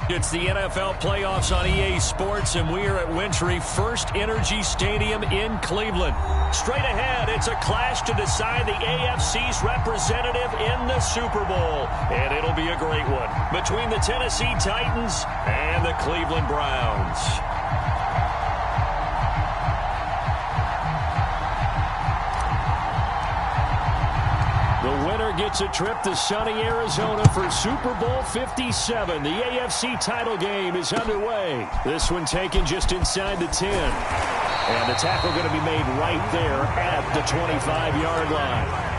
It's the NFL playoffs on EA Sports, and we are at Wintry First Energy Stadium in Cleveland. Straight ahead, it's a clash to decide the AFC's representative in the Super Bowl. And it'll be a great one between the Tennessee Titans and the Cleveland Browns. The winner gets a trip to sunny Arizona for Super Bowl 57. The AFC title game is underway. This one taken just inside the 10. And the tackle going to be made right there at the 25-yard line.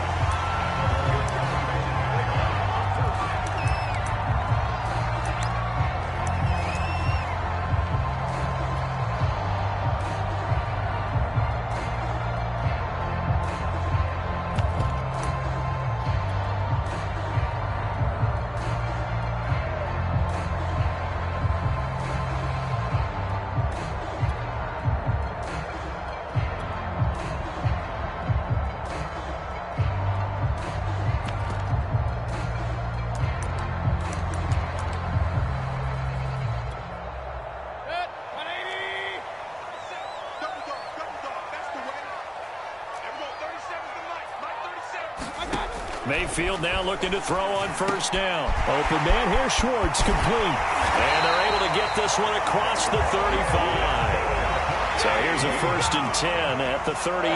Mayfield now looking to throw on first down. Open man here, Schwartz, complete. And they're able to get this one across the 35. So here's a 1st and 10 at the 38.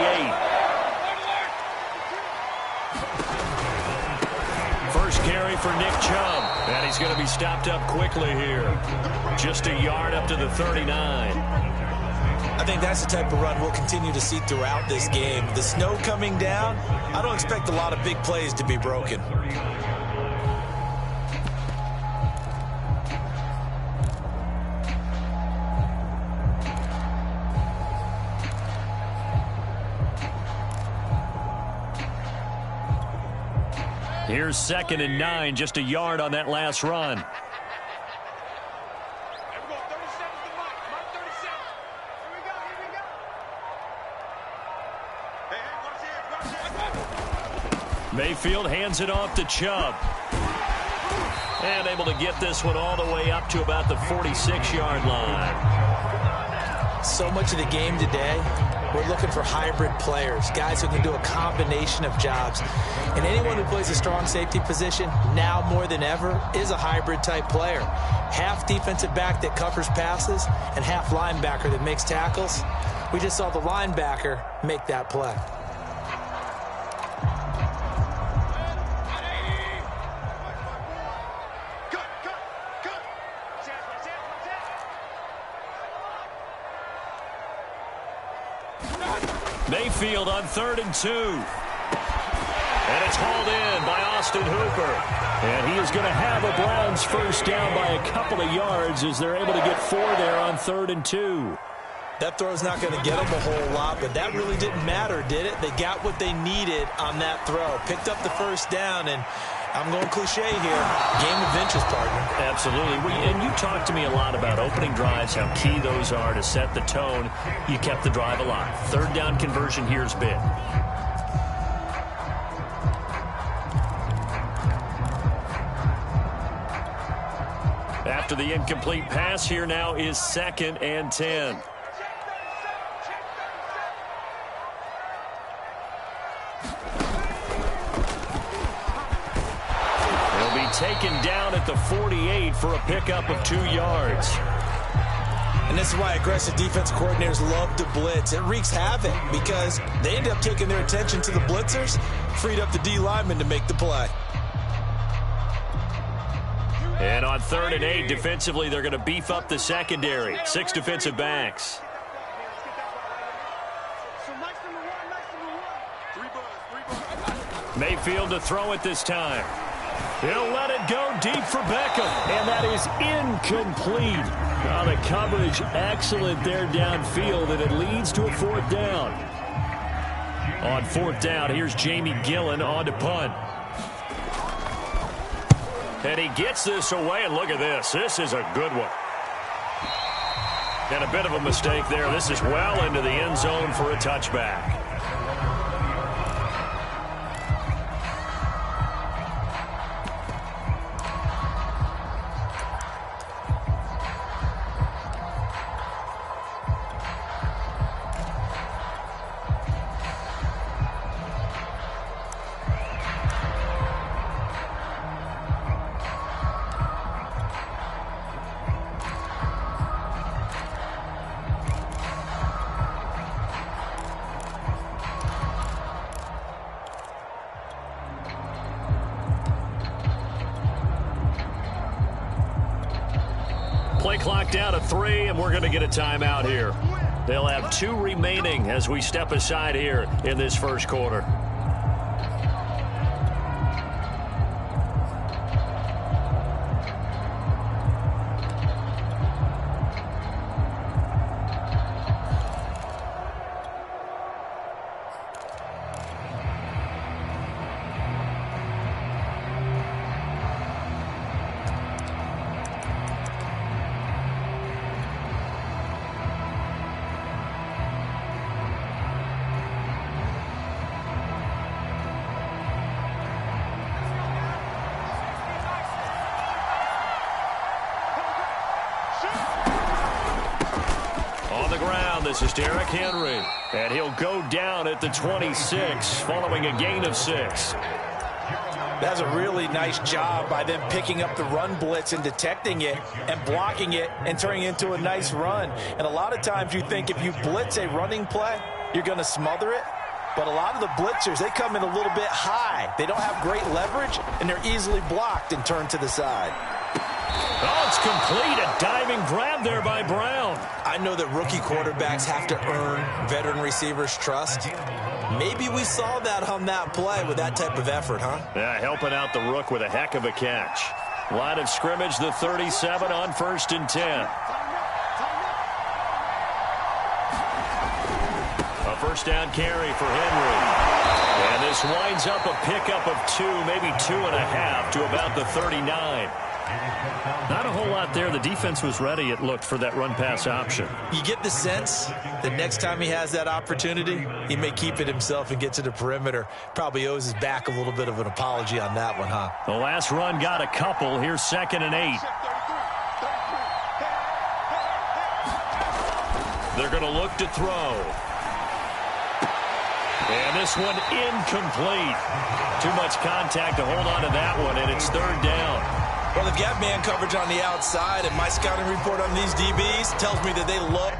First carry for Nick Chubb. And he's going to be stopped up quickly here. Just a yard up to the 39. I think that's the type of run we'll continue to see throughout this game. The snow coming down, I don't expect a lot of big plays to be broken. Here's 2nd and 9, just a yard on that last run. Mayfield hands it off to Chubb. And able to get this one all the way up to about the 46-yard line. So much of the game today, we're looking for hybrid players, guys who can do a combination of jobs. And anyone who plays a strong safety position, now more than ever, is a hybrid-type player. Half defensive back that covers passes and half linebacker that makes tackles. We just saw the linebacker make that play. Mayfield on 3rd and 2. And it's hauled in by Austin Hooper. And he is going to have a Browns first down by a couple of yards as they're able to get 4 there on 3rd and 2. That throw's not going to get them a whole lot, but that really didn't matter, did it? They got what they needed on that throw. Picked up the first down, and I'm going cliche here. Game of inches, partner. Absolutely. And you talked to me a lot about opening drives, how key those are to set the tone. You kept the drive alive. 3rd down conversion here's big. After the incomplete pass, here now is 2nd and 10. Taken down at the 48 for a pickup of 2 yards. And this is why aggressive defense coordinators love to blitz. It wreaks havoc because they end up taking their attention to the blitzers, freed up the D lineman to make the play. And on 3rd and 8, defensively, they're going to beef up the secondary. 6 defensive backs. Mayfield to throw it this time. He'll let it go deep for Beckham, and that is incomplete. Oh, the coverage excellent there downfield, and it leads to a 4th down. On 4th down, here's Jamie Gillen on to punt. And he gets this away, and look at this. This is a good one. And a bit of a mistake there. This is well into the end zone for a touchback. Play clock down to 3, and we're going to get a timeout here. They'll have 2 remaining as we step aside here in this first quarter. This is Derrick Henry, and he'll go down at the 26 following a gain of 6. That's a really nice job by them picking up the run blitz and detecting it and blocking it and turning it into a nice run. And a lot of times you think if you blitz a running play, you're going to smother it. But a lot of the blitzers, they come in a little bit high. They don't have great leverage, and they're easily blocked and turned to the side. Oh, it's complete. A diving grab there by Brown. I know that rookie quarterbacks have to earn veteran receivers' trust. Maybe we saw that on that play with that type of effort, huh? Yeah, helping out the rook with a heck of a catch. Line of scrimmage, the 37 on 1st and 10. A first down carry for Henry. And this winds up a pickup of 2, maybe 2.5 to about the 39. Not a whole lot there. The defense was ready, it looked, for that run-pass option. You get the sense that next time he has that opportunity, he may keep it himself and get to the perimeter. Probably owes his back a little bit of an apology on that one, huh? The last run got a couple. Here's 2nd and 8. They're going to look to throw. And this one incomplete. Too much contact to hold on to that one, and it's 3rd down. Well, they've got man coverage on the outside, and my scouting report on these DBs tells me that they love...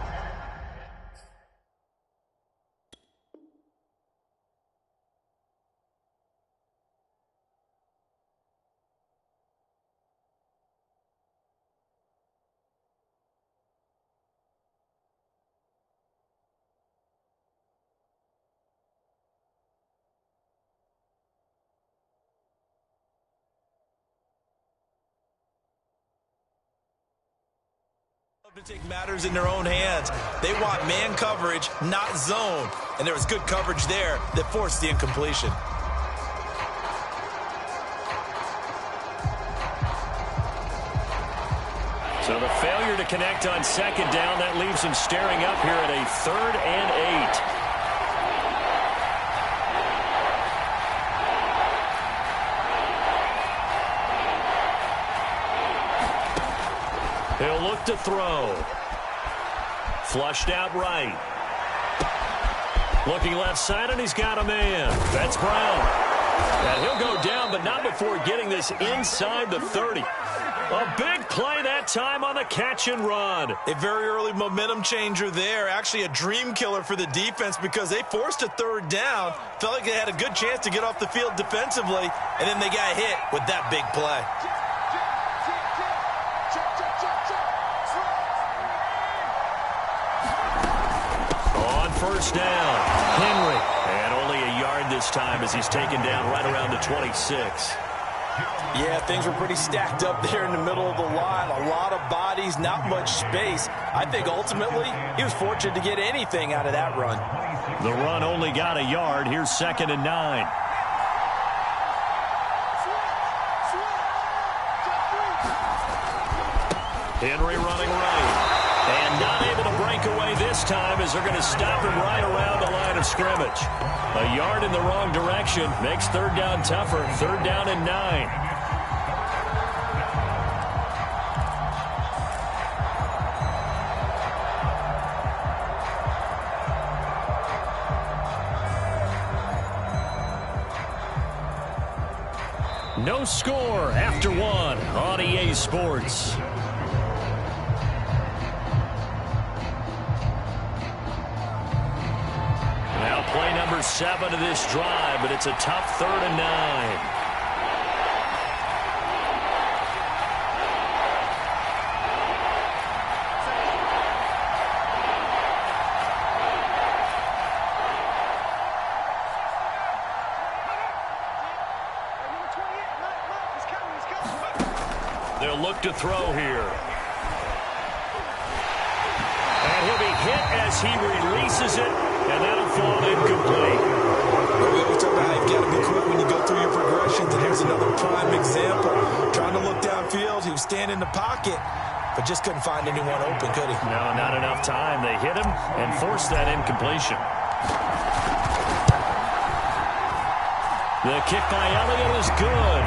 to take matters in their own hands. They want man coverage, not zone. And there was good coverage there that forced the incompletion. So the failure to connect on 2nd down, that leaves him staring up here at a 3rd and 8. He'll look to throw. Flushed out right. Looking left side, and he's got a man. That's Brown. And he'll go down, but not before getting this inside the 30. A big play that time on the catch and run. A very early momentum changer there. Actually a dream killer for the defense because they forced a 3rd down. Felt like they had a good chance to get off the field defensively, and then they got hit with that big play. On 1st down, Henry. And only a yard this time as he's taken down right around the 26. Yeah, things were pretty stacked up there in the middle of the line. A lot of bodies, not much space. I think ultimately he was fortunate to get anything out of that run. The run only got a yard. Here's 2nd and 9. Henry running right. And not able to break away this time as they're going to stop him right around the line of scrimmage. A yard in the wrong direction makes 3rd down tougher. 3rd down and 9. No score after 1 on EA Sports. Now play number 7 of this drive, but it's a tough 3rd and 9. They'll look to throw here. And he'll be hit as he releases it, and that'll fall incomplete. Well, we always talk about how you've got to be quick when you go through your progressions, and here's another prime example. Trying to look downfield, he was standing in the pocket, but just couldn't find anyone open, could he? No, not enough time. They hit him and forced that incompletion. The kick by Elliott is good.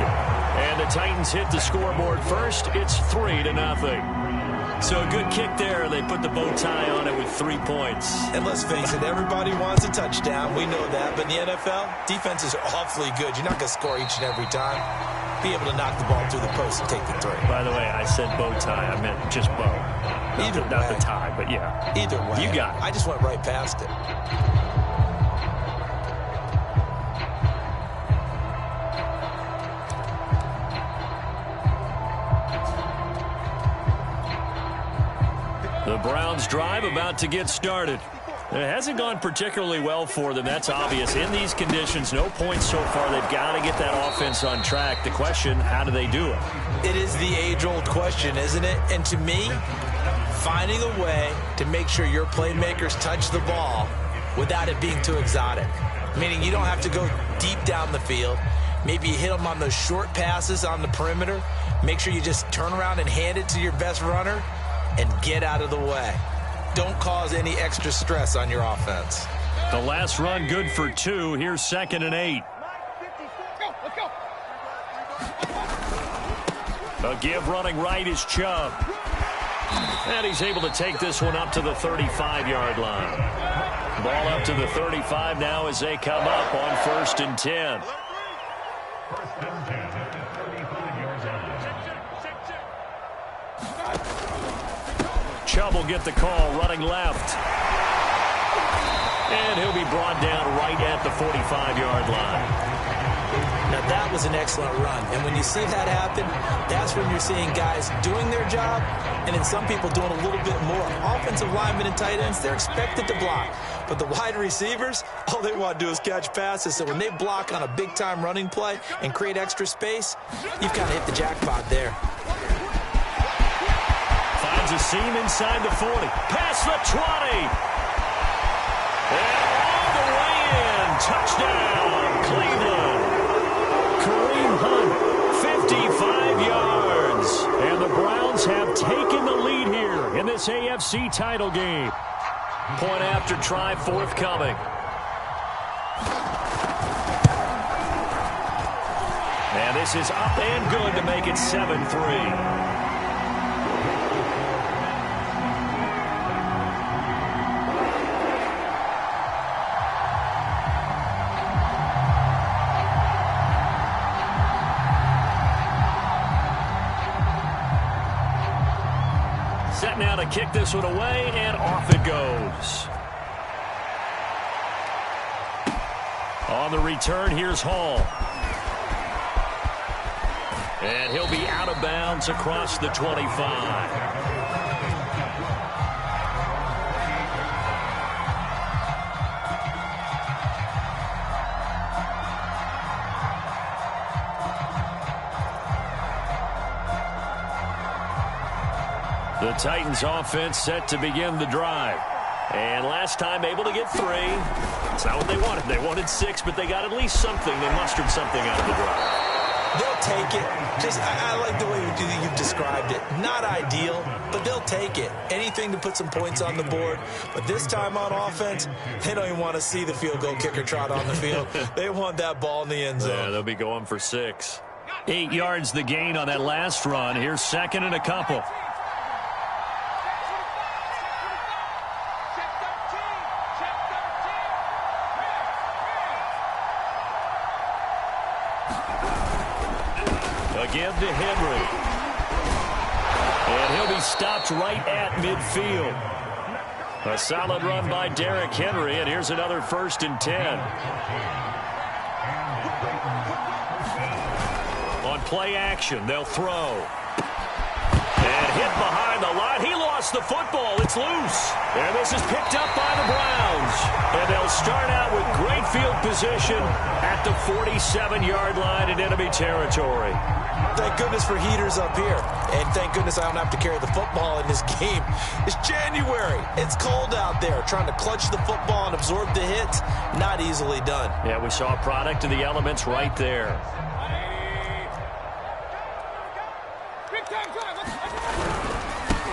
And the Titans hit the scoreboard first. It's 3-0. So a good kick there. They put the bow tie on it with 3 points. And let's face it, everybody wants a touchdown. We know that. But in the NFL, defenses are awfully good. You're not going to score each and every time. Be able to knock the ball through the post and take the 3. By the way, I said bow tie. I meant just bow. Not the tie, but yeah. Either way. You got it. I just went right past it. The Browns drive about to get started. It hasn't gone particularly well for them. That's obvious. In these conditions, no points so far. They've got to get that offense on track. The question, how do they do it? It is the age-old question, isn't it? And to me, finding a way to make sure your playmakers touch the ball without it being too exotic. Meaning you don't have to go deep down the field. Maybe you hit them on those short passes on the perimeter. Make sure you just turn around and hand it to your best runner and get out of the way. Don't cause any extra stress on your offense. The last run good for 2. Here's 2nd and 8. A give running right is Chubb. And he's able to take this one up to the 35-yard line. Ball up to the 35 now as they come up on 1st and 10. Chubb will get the call, running left. And he'll be brought down right at the 45-yard line. Now, that was an excellent run. And when you see that happen, that's when you're seeing guys doing their job and then some people doing a little bit more. Offensive linemen and tight ends, they're expected to block. But the wide receivers, all they want to do is catch passes. So when they block on a big-time running play and create extra space, you've kind of hit the jackpot there. Finds a seam inside the 40. Past the 20. And all the way in. Touchdown, Cleveland. Kareem Hunt, 55 yards. And the Browns have taken the lead here in this AFC title game. Point after try forthcoming. And this is up and good to make it 7-3. Set now to kick this one away, and off it goes. On the return, here's Hall. And he'll be out of bounds across the 25. The Titans offense set to begin the drive. And last time able to get 3. It's not what they wanted. They wanted 6, but they got at least something. They mustered something out of the drive. They'll take it. I like the way you've described it. Not ideal, but they'll take it. Anything to put some points on the board. But this time on offense, they don't even want to see the field goal kicker trot on the field. They want that ball in the end zone. Yeah, they'll be going for 6. 8 yards the gain on that last run. Here's 2nd and a couple. Give to Henry. And he'll be stopped right at midfield. A solid run by Derrick Henry, and here's another 1st and 10. On play action, they'll throw. And hit behind the line. He lost the football. It's loose. And this is picked up by the Browns. And they'll start out with great field position at the 47-yard line in enemy territory. Thank goodness for heaters up here. And thank goodness I don't have to carry the football in this game. It's January. It's cold out there. Trying to clutch the football and absorb the hits, not easily done. Yeah, we saw a product of the elements right there.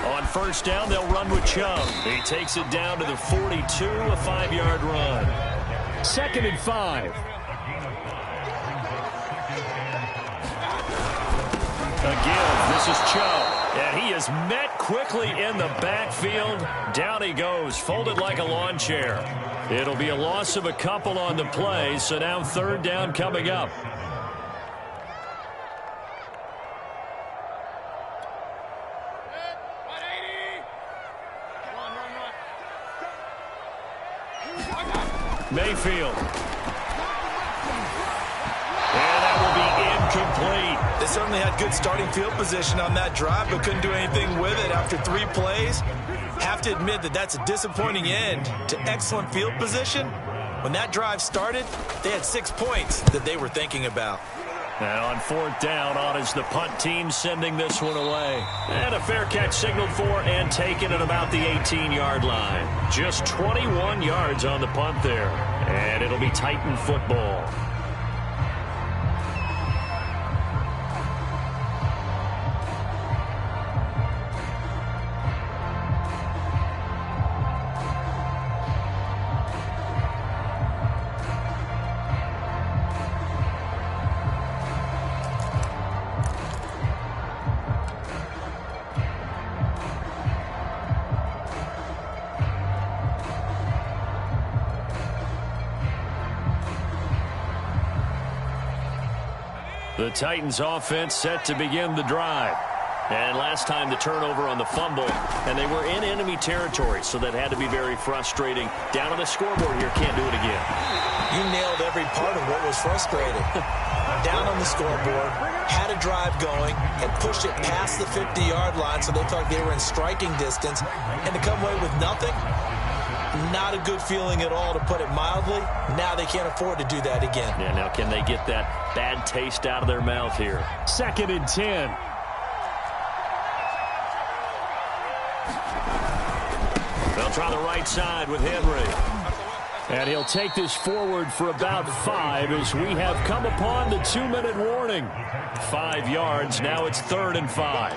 On first down, they'll run with Chubb. He takes it down to the 42, a 5-yard run. 2nd and 5. Again, this is Chubb, and he is met quickly in the backfield. Down he goes, folded like a lawn chair. It'll be a loss of a couple on the play, so now 3rd down coming up. Mayfield. And that will be incomplete. They certainly had good starting field position on that drive, but couldn't do anything with it after 3 plays. Have to admit that that's a disappointing end to excellent field position. When that drive started, they had 6 points that they were thinking about. And on 4th down, on is the punt team sending this one away. And a fair catch signaled for and taken at about the 18-yard line. Just 21 yards on the punt there. And it'll be Titan football. The Titans offense set to begin the drive. And last time the turnover on the fumble, and they were in enemy territory, so that had to be very frustrating. Down on the scoreboard here, can't do it again. You nailed every part of what was frustrating. Down on the scoreboard, had a drive going, and pushed it past the 50-yard line so they felt they were in striking distance, and to come away with nothing, not a good feeling at all, to put it mildly. Now they can't afford to do that again. Yeah, now can they get that bad taste out of their mouth here? 2nd and 10. They'll try the right side with Henry. And he'll take this forward for about 5 as we have come upon the 2-minute warning. 5 yards. Now it's 3rd and 5.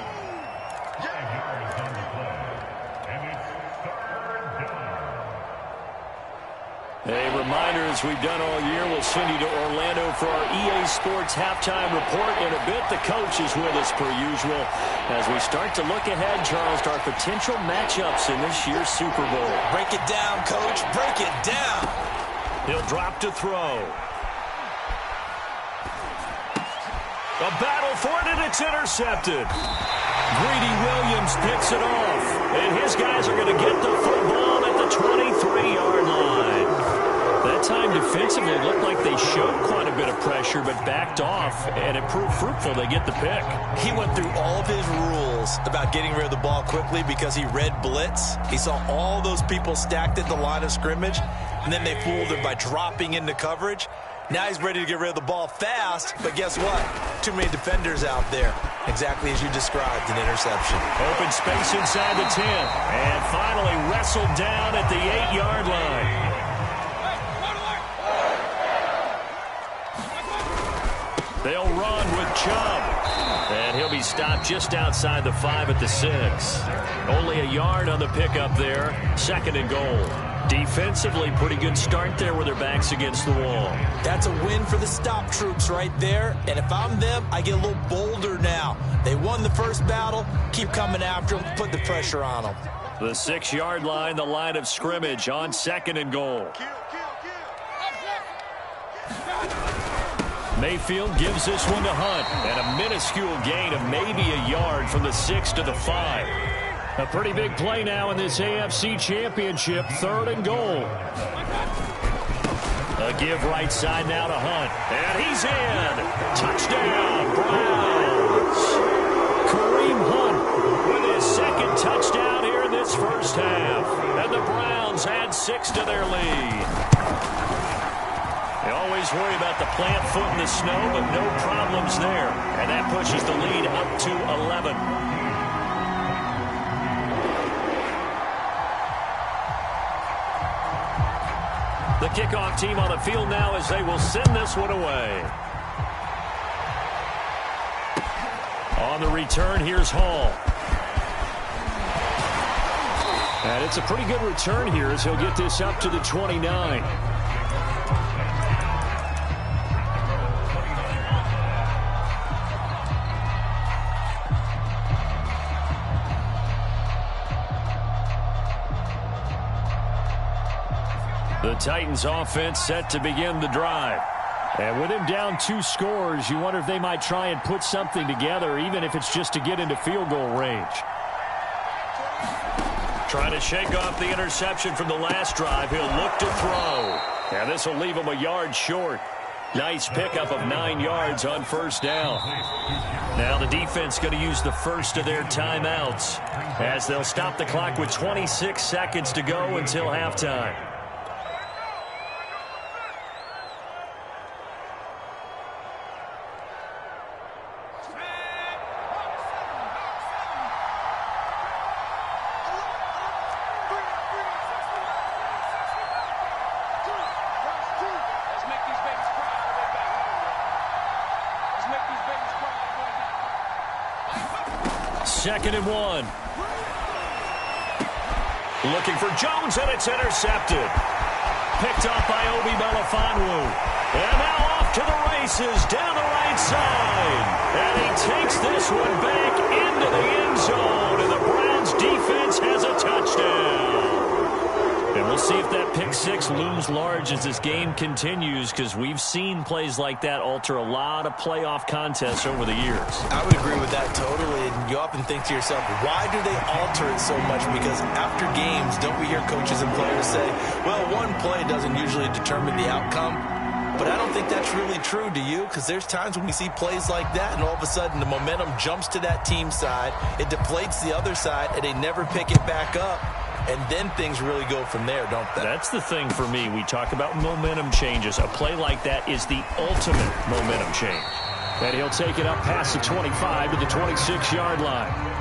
A reminder, as we've done all year, we'll send you to Orlando for our EA Sports halftime report. In a bit, the coach is with us per usual as we start to look ahead, Charles, to our potential matchups in this year's Super Bowl. Break it down, Coach. Break it down. He'll drop to throw. A battle for it, and it's intercepted. Greedy Williams picks it off, and his guys are going to get the football at the 23-yard line. That time defensively looked like they showed quite a bit of pressure, but backed off, and it proved fruitful. They get the pick. He went through all of his rules about getting rid of the ball quickly because he read blitz. He saw all those people stacked at the line of scrimmage, and then they fooled him by dropping into coverage. Now he's ready to get rid of the ball fast, but guess what? Too many defenders out there. Exactly as you described, an interception. Open space inside the 10, and finally wrestled down at the 8-yard line. They'll run with Chubb. And he'll be stopped just outside the 5 at the 6. Only a yard on the pickup there. 2nd and goal. Defensively, pretty good start there with their backs against the wall. That's a win for the stop troops right there. And if I'm them, I get a little bolder now. They won the first battle. Keep coming after them. Put the pressure on them. The 6-yard line, the line of scrimmage on 2nd and goal. Mayfield gives this one to Hunt, and a minuscule gain of maybe a yard from the 6 to the 5. A pretty big play now in this AFC Championship, 3rd and goal. A give right side now to Hunt, and he's in. Touchdown, Browns. Kareem Hunt with his 2nd touchdown here in this first half, and the Browns add 6 to their lead. They always worry about the plant foot in the snow, but no problems there. And that pushes the lead up to 11. The kickoff team on the field now as they will send this one away. On the return, here's Hall. And it's a pretty good return here as he'll get this up to the 29. The Titans offense set to begin the drive. And with him down 2 scores, you wonder if they might try and put something together, even if it's just to get into field goal range. Trying to shake off the interception from the last drive. He'll look to throw. And this will leave him a yard short. Nice pickup of 9 yards on first down. Now the defense going to use the first of their timeouts as they'll stop the clock with 26 seconds to go until halftime. Second and 1. Looking for Jones, and it's intercepted. Picked off by Obi Melifonwu. And now off to the races down the right side. And he takes this one back into the end zone. And the Browns defense has a touchdown. And we'll see if that pick six looms large as this game continues, because we've seen plays like that alter a lot of playoff contests over the years. I would agree with that totally. And you often think to yourself, why do they alter it so much? Because after games, don't we hear coaches and players say, well, one play doesn't usually determine the outcome? But I don't think that's really true, do you? Because there's times when we see plays like that, and all of a sudden the momentum jumps to that team side, it deflates the other side, and they never pick it back up. And then things really go from there, don't they? That's the thing for me. We talk about momentum changes. A play like that is the ultimate momentum change. And he'll take it up past the 25 to the 26-yard line.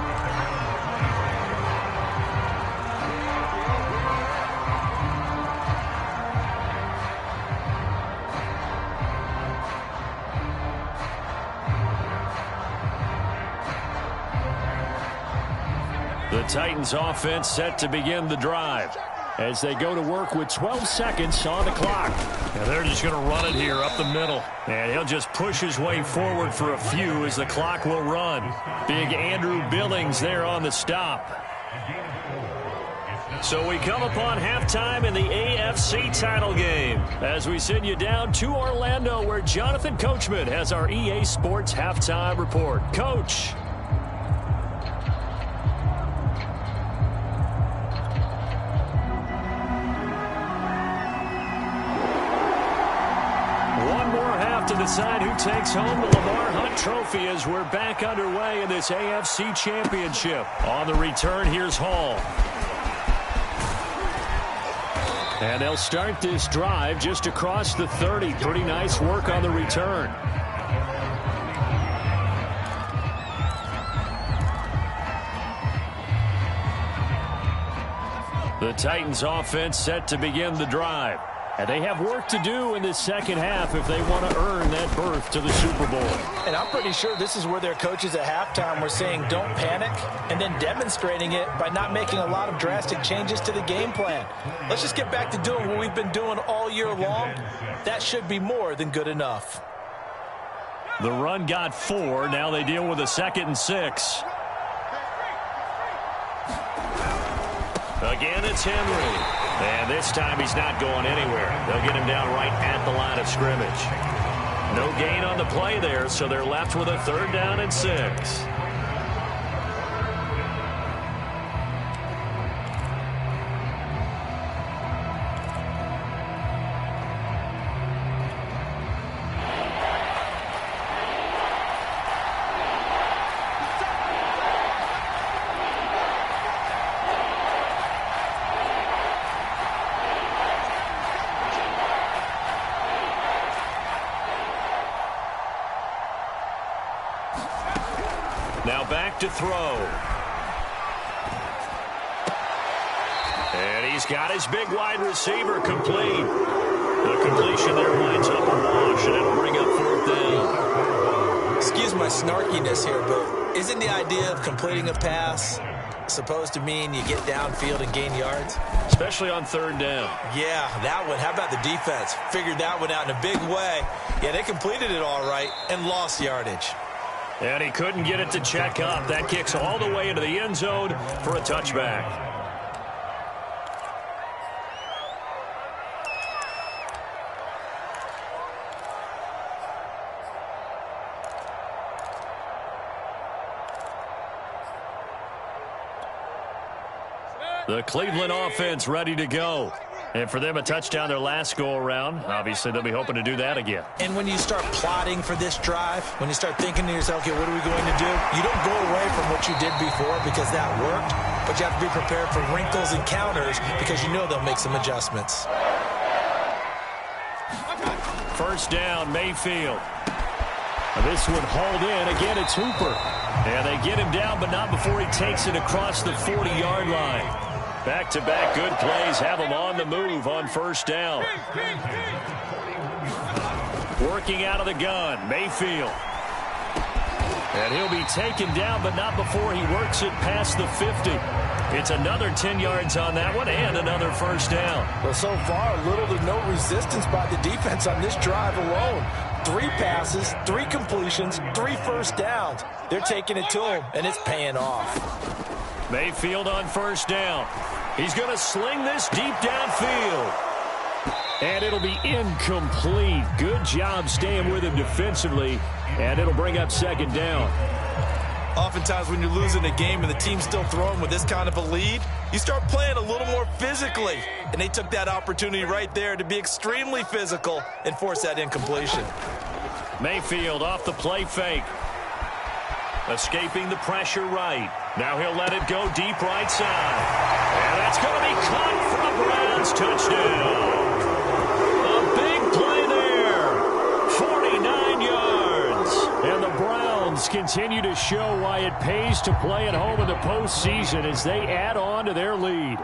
The Titans offense set to begin the drive as they go to work with 12 seconds on the clock. And they're just going to run it here up the middle. And he'll just push his way forward for a few as the clock will run. Big Andrew Billings there on the stop. So we come upon halftime in the AFC title game as we send you down to Orlando, where Jonathan Coachman has our EA Sports halftime report. Coach. To decide who takes home the Lamar Hunt Trophy as we're back underway in this AFC Championship. On the return, here's Hall. And they'll start this drive just across the 30. Pretty nice work on the return. The Titans offense set to begin the drive. And they have work to do in this second half if they want to earn that berth to the Super Bowl. And I'm pretty sure this is where their coaches at halftime were saying don't panic, and then demonstrating it by not making a lot of drastic changes to the game plan. Let's just get back to doing what we've been doing all year long. That should be more than good enough. The run got 4. Now they deal with a 2nd and 6. Again, it's Henry. And this time he's not going anywhere. They'll get him down right at the line of scrimmage. No gain on the play there, so they're left with a 3rd down and 6. Now back to throw. And he's got his big wide receiver complete. The completion there winds up a wash, and it'll bring up 4th down. Excuse my snarkiness here, but isn't the idea of completing a pass supposed to mean you get downfield and gain yards? Especially on 3rd down. Yeah, that one. How about the defense? Figured that one out in a big way. Yeah, they completed it all right and lost yardage. And he couldn't get it to check up. That kicks all the way into the end zone for a touchback. The Cleveland offense ready to go. And for them, a touchdown their last go-around. Obviously, they'll be hoping to do that again. And when you start plotting for this drive, when you start thinking to yourself, okay, what are we going to do? You don't go away from what you did before because that worked, but you have to be prepared for wrinkles and counters because you know they'll make some adjustments. 1st down, Mayfield. This one hauled in. Again, it's Hooper. And they get him down, but not before he takes it across the 40-yard line. Back-to-back good plays have him on the move on 1st down. Working out of the gun, Mayfield. And he'll be taken down, but not before he works it past the 50. It's another 10 yards on that one and another 1st down. Well, so far, little to no resistance by the defense on this drive alone. 3 passes, 3 completions, 3 1st downs. They're taking it to him, and it's paying off. Mayfield on 1st down. He's going to sling this deep downfield. And it'll be incomplete. Good job staying with him defensively, and it'll bring up 2nd down. Oftentimes when you're losing a game and the team's still throwing with this kind of a lead, you start playing a little more physically. And they took that opportunity right there to be extremely physical and force that incompletion. Mayfield off the play fake. Escaping the pressure right. Now he'll let it go deep right side. And that's going to be caught for a Browns touchdown. A big play there. 49 yards. And the Browns continue to show why it pays to play at home in the postseason as they add on to their lead.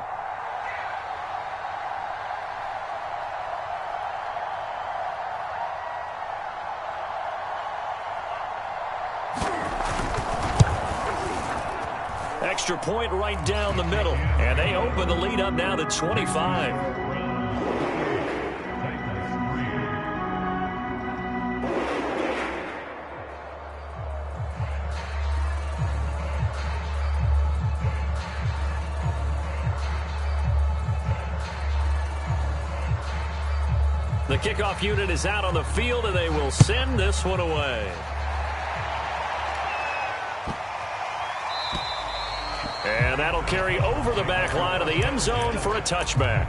Extra point right down the middle, and they open the lead up now to 25. The kickoff unit is out on the field, and they will send this one away. And that'll carry over the back line of the end zone for a touchback.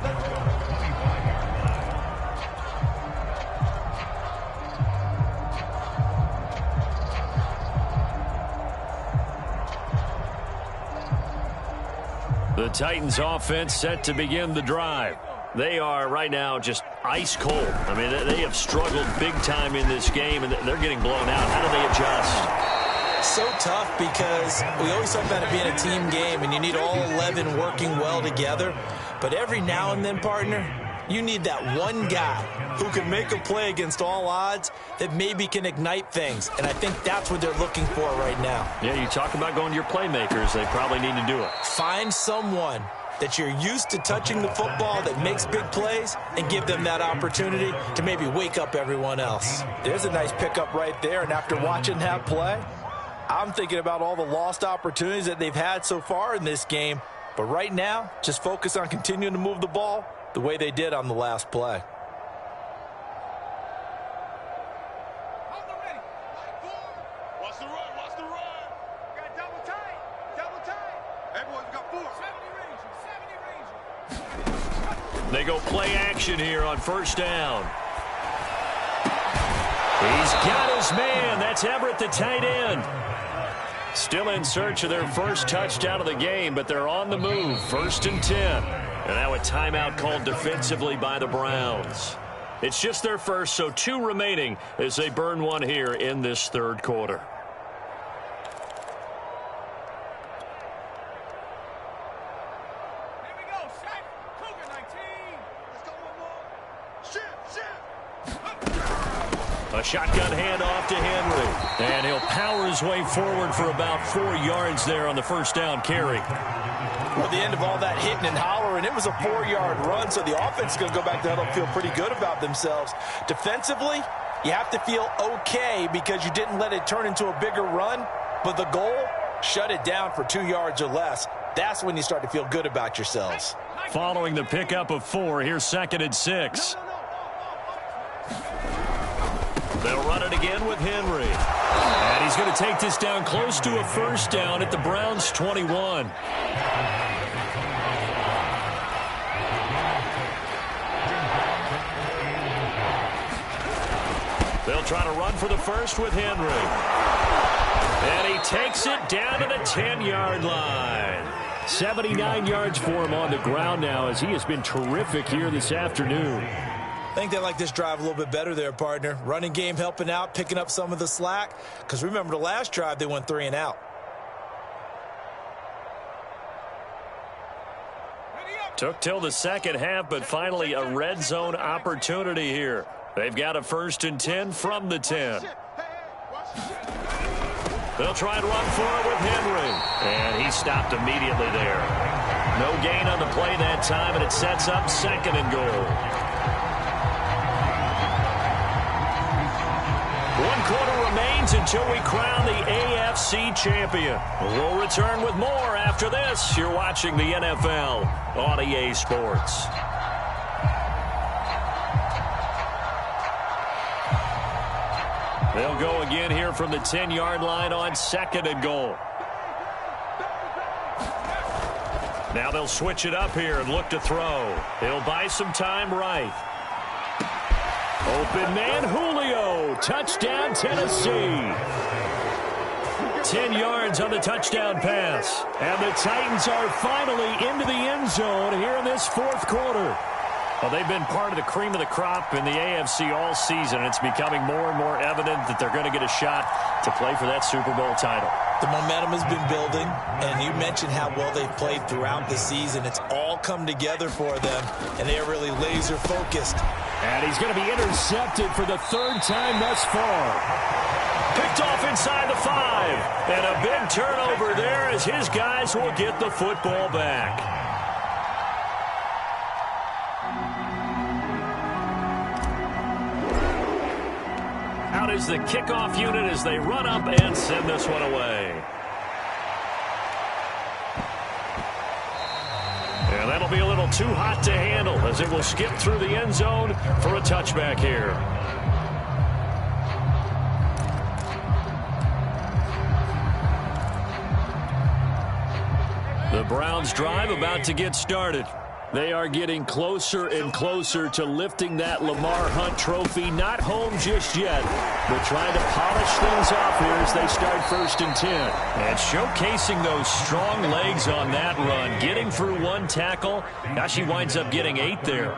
The Titans offense set to begin the drive. They are right now just ice cold. I mean, they have struggled big time in this game, and they're getting blown out. How do they adjust? So tough because we always talk about it being a team game, and you need all 11 working well together. But every now and then, partner, you need that one guy who can make a play against all odds that maybe can ignite things. And I think that's what they're looking for right now. Yeah, you talk about going to your playmakers. They probably need to do it. Find someone that you're used to touching the football that makes big plays and give them that opportunity to maybe wake up everyone else. There's a nice pickup right there, and after watching that play, I'm thinking about all the lost opportunities that they've had so far in this game. But right now, just focus on continuing to move the ball the way they did on the last play. They go play action here on first down. He's got his man. That's Everett, the tight end. Still in search of their first touchdown of the game, but they're on the move. 1st and 10. And now a timeout called defensively by the Browns. It's just their first, so 2 remaining as they burn one here in this third quarter. Shotgun handoff to Henry. And he'll power his way forward for about 4 yards there on the first down carry. Well, the end of all that hitting and hollering, it was a 4-yard run, so the offense is going to go back to huddle and feel pretty good about themselves. Defensively, you have to feel okay because you didn't let it turn into a bigger run, but the goal, shut it down for 2 yards or less. That's when you start to feel good about yourselves. Following the pickup of 4, here's 2nd and 6. They'll run it again with Henry. And he's going to take this down close to a first down at the Browns' 21. They'll try to run for the first with Henry. And he takes it down to the 10-yard line. 79 yards for him on the ground now as he has been terrific here this afternoon. I think they like this drive a little bit better there, partner. Running game helping out, picking up some of the slack. Because remember the last drive, they went 3 and out. Took till the second half, but finally a red zone opportunity here. They've got a 1st and 10 from the 10. They'll try and run for it with Henry. And he stopped immediately there. No gain on the play that time, and it sets up 2nd and goal. 1 quarter remains until we crown the AFC champion. We'll return with more after this. You're watching the NFL on EA Sports. They'll go again here from the 10-yard line on 2nd and goal. Now they'll switch it up here and look to throw. He'll buy some time right. Open man, Julio. Touchdown, Tennessee. 10 yards on the touchdown pass. And the Titans are finally into the end zone here in this 4th quarter. Well, they've been part of the cream of the crop in the AFC all season. It's becoming more and more evident that they're going to get a shot to play for that Super Bowl title. The momentum has been building, and you mentioned how well they've played throughout the season. It's all come together for them, and they are really laser-focused. And he's going to be intercepted for the 3rd time thus far. Picked off inside the 5. And a big turnover there as his guys will get the football back. Out is the kickoff unit as they run up and send this one away. And that'll be a little too hot to handle as it will skip through the end zone for a touchback here. The Browns drive about to get started. They are getting closer and closer to lifting that Lamar Hunt trophy. Not home just yet, but trying to polish things off here as they start 1st and 10. And showcasing those strong legs on that run. Getting through 1 tackle. Gosh, he winds up getting 8 there.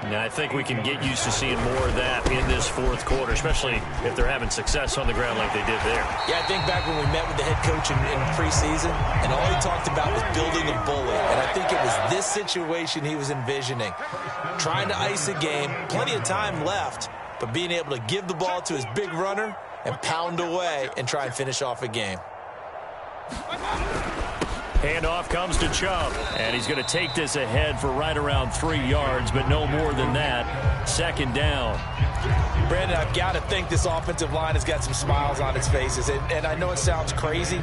And I think we can get used to seeing more of that in this 4th quarter, especially if they're having success on the ground like they did there. Yeah, I think back when we met with the head coach in preseason, and all he talked about was building a bully. And I think it was this situation he was envisioning. Trying to ice a game, plenty of time left, but being able to give the ball to his big runner and pound away and try and finish off a game. Handoff comes to Chubb, and he's going to take this ahead for right around 3 yards, but no more than that. 2nd down. Brandon, I've got to think this offensive line has got some smiles on its faces, and I know it sounds crazy,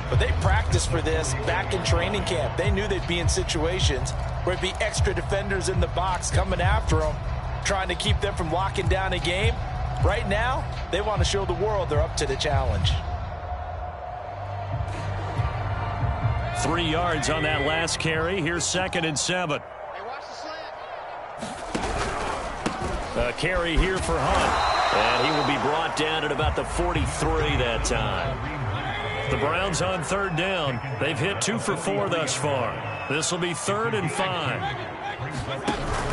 but they practiced for this back in training camp. They knew they'd be in situations where it'd be extra defenders in the box coming after them, trying to keep them from locking down a game. Right now, they want to show the world they're up to the challenge. 3 yards on that last carry. Here's 2nd and 7. A carry here for Hunt. And he will be brought down at about the 43 that time. The Browns on 3rd down. They've hit 2 for 4 thus far. This will be 3rd and 5.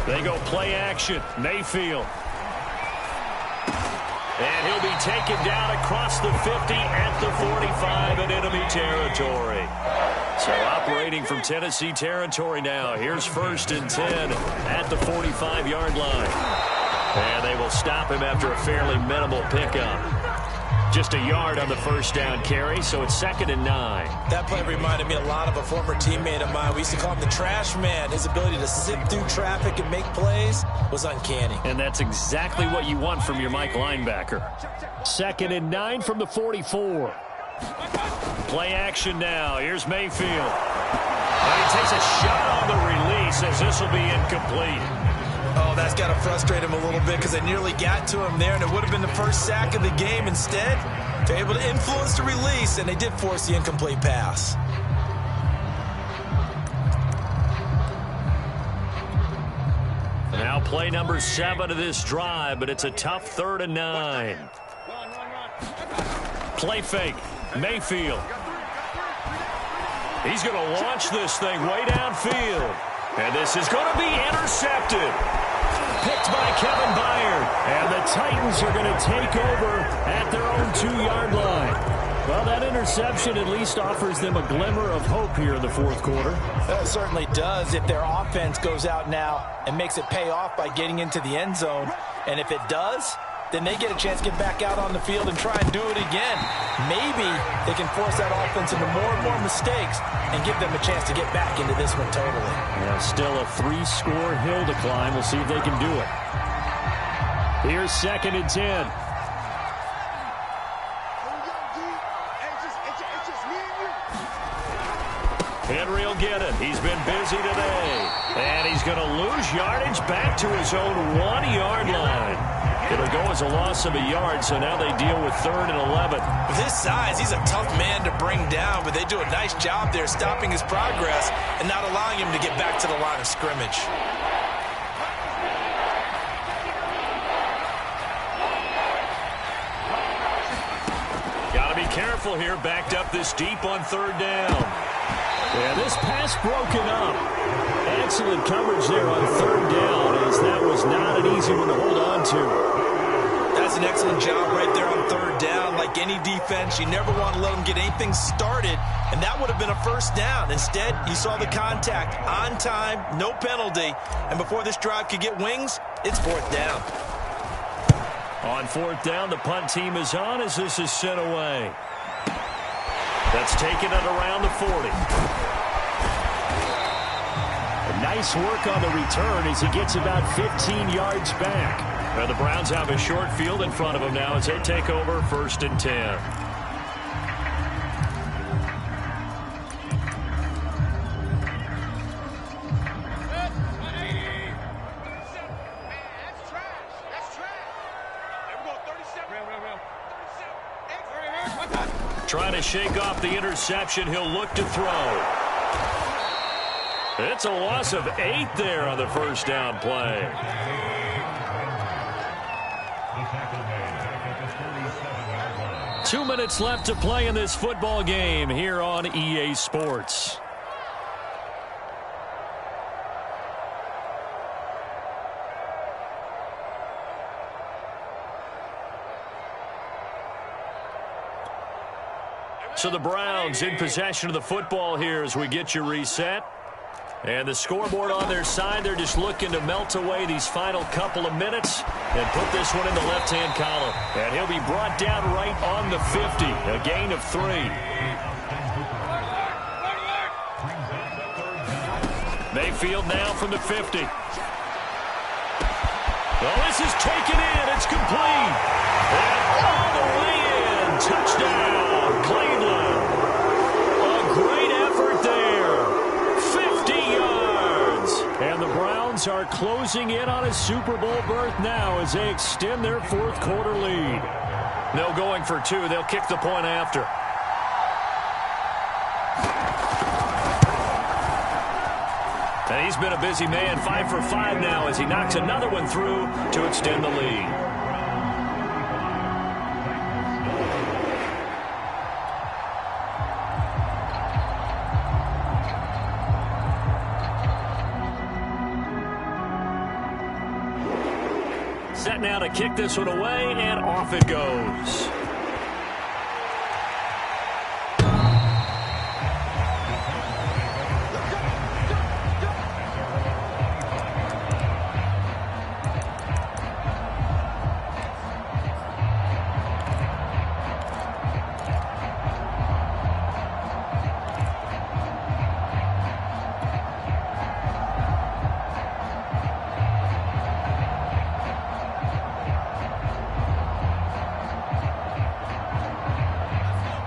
They go play action. Mayfield. And he'll be taken down across the 50 at the 45 in enemy territory. So operating from Tennessee territory now. Here's 1st and 10 at the 45-yard line. And they will stop him after a fairly minimal pickup. Just a yard on the first down carry, so it's 2nd and 9. That play reminded me a lot of a former teammate of mine. We used to call him the trash man. His ability to zip through traffic and make plays was uncanny. And that's exactly what you want from your Mike linebacker. 2nd and 9 from the 44. Play action now. Here's Mayfield. And he takes a shot on the release as this will be incomplete. Oh, that's got to frustrate him a little bit because they nearly got to him there, and it would have been the first sack of the game. Instead, they're able to influence the release, and they did force the incomplete pass. Now play number 7 of this drive, but it's a tough 3rd and 9. Play fake. Mayfield. He's going to launch this thing way downfield. And this is going to be intercepted. Picked by Kevin Byard. And the Titans are going to take over at their own 2-yard line. Well, that interception at least offers them a glimmer of hope here in the 4th quarter. That certainly does if their offense goes out now and makes it pay off by getting into the end zone. And if it does, then they get a chance to get back out on the field and try and do it again. Maybe they can force that offense into more and more mistakes and give them a chance to get back into this one totally. Yeah, still a 3-score hill to climb. We'll see if they can do it. Here's 2nd and 10. Henry will get it. He's been busy today. And he's going to lose yardage back to his own 1-yard line. It'll go as a loss of a yard, so now they deal with 3rd and 11. With his size, he's a tough man to bring down, but they do a nice job there stopping his progress and not allowing him to get back to the line of scrimmage. Got to be careful here, backed up this deep on 3rd down. Yeah, this pass broken up. Excellent coverage there on 3rd down, as that was not an easy one to hold on to. That's an excellent job right there on 3rd down. Like any defense, you never want to let them get anything started, and that would have been a first down. Instead, you saw the contact on time, no penalty, and before this drive could get wings, it's 4th down. On 4th down, the punt team is on as this is sent away. That's taken it around the 40. Nice work on the return as he gets about 15 yards back. Well, the Browns have a short field in front of them now as they take over 1st and 10. Trying to shake off the interception. He'll look to throw. It's a loss of 8 there on the first down play. Two minutes left to play in this football game here on EA Sports. So the Browns in possession of the football here as we get you reset. And the scoreboard on their side, they're just looking to melt away these final couple of minutes and put this one in the left-hand column. And he'll be brought down right on the 50, a gain of 3. Mayfield now from the 50. Well, this is taken in. It's complete. And all the way in. Touchdown, Cleveland. A great effort there. 50 yards. And the Browns are closing in on a Super Bowl berth now as they extend their fourth quarter lead. No going for 2. They'll kick the point after. And he's been a busy man, 5 for 5 now as he knocks another one through to extend the lead. Set now to kick this one away, and off it goes.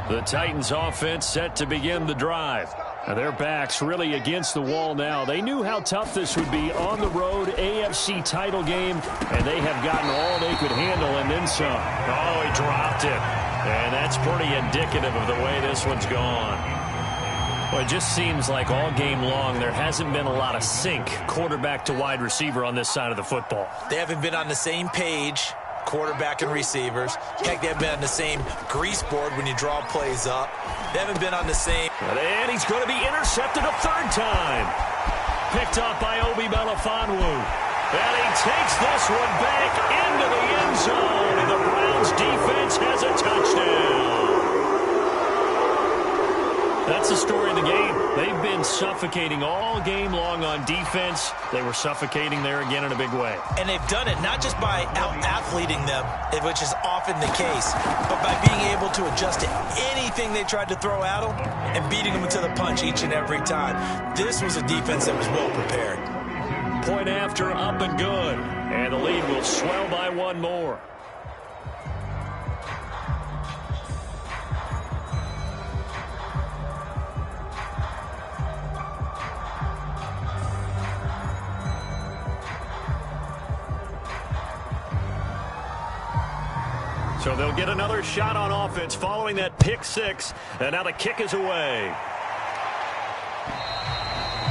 The Titans offense set to begin the drive. Now their backs really against the wall now. They knew how tough this would be on the road, AFC title game, and they have gotten all they could handle and then some. Oh, he dropped it. And that's pretty indicative of the way this one's gone. Well, it just seems like all game long there hasn't been a lot of sync quarterback to wide receiver on this side of the football. They haven't been on the same page, quarterback and receivers. Heck, they haven't been on the same grease board when you draw plays up. They haven't been on the same. And he's going to be intercepted a third time. Picked up by Obi Melifonwu. And he takes this one back into the end zone. And the Browns defense has a touchdown. That's the story of the game. They've been suffocating all game long on defense. They were suffocating there again in a big way. And they've done it not just by out-athleting them, which is often the case, but by being able to adjust to anything they tried to throw at them and beating them to the punch each and every time. This was a defense that was well prepared. Point after, up and good. And the lead will swell by one more. So they'll get another shot on offense following that pick six. And now the kick is away.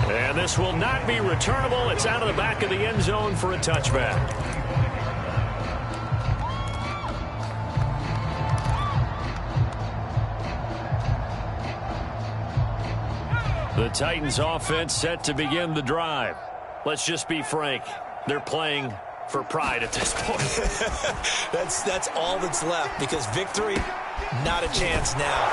And this will not be returnable. It's out of the back of the end zone for a touchback. The Titans offense set to begin the drive. Let's just be frank. They're playing for pride at this point. That's all that's left, because victory, not a chance now.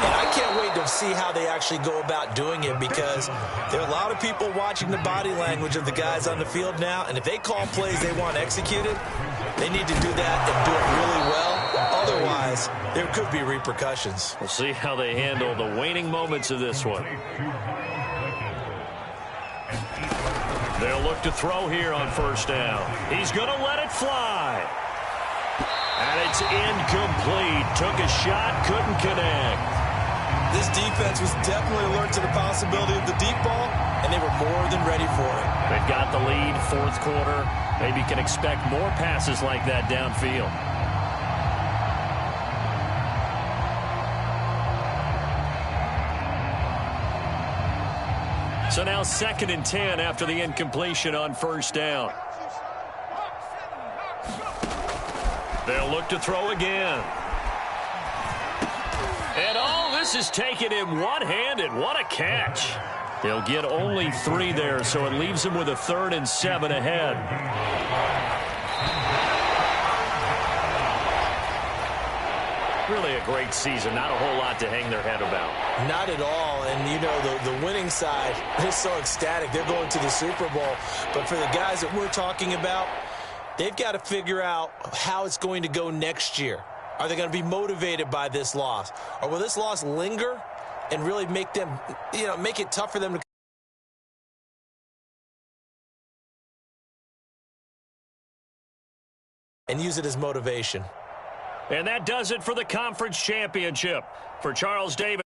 And I can't wait to see how they actually go about doing it, because there are a lot of people watching the body language of the guys on the field now, and if they call plays they want executed, they need to do that and do it really well. Otherwise, there could be repercussions. We'll see how they handle the waning moments of this one. They'll look to throw here on first down. He's going to let it fly. And it's incomplete. Took a shot, couldn't connect. This defense was definitely alert to the possibility of the deep ball, and they were more than ready for it. They've got the lead, fourth quarter. Maybe can expect more passes like that downfield. So now 2nd and 10 after the incompletion on first down. They'll look to throw again. And this is taking him one-handed. What a catch. They'll get only 3 there, so it leaves them with a 3rd and 7 ahead. Really a great season. Not a whole lot to hang their head about. Not at all. And, you know, the winning side is so ecstatic. They're going to the Super Bowl. But for the guys that we're talking about, they've got to figure out how it's going to go next year. Are they going to be motivated by this loss? Or will this loss linger and really make them, make it tough for them to and use it as motivation? And that does it for the conference championship. For Charles Davis.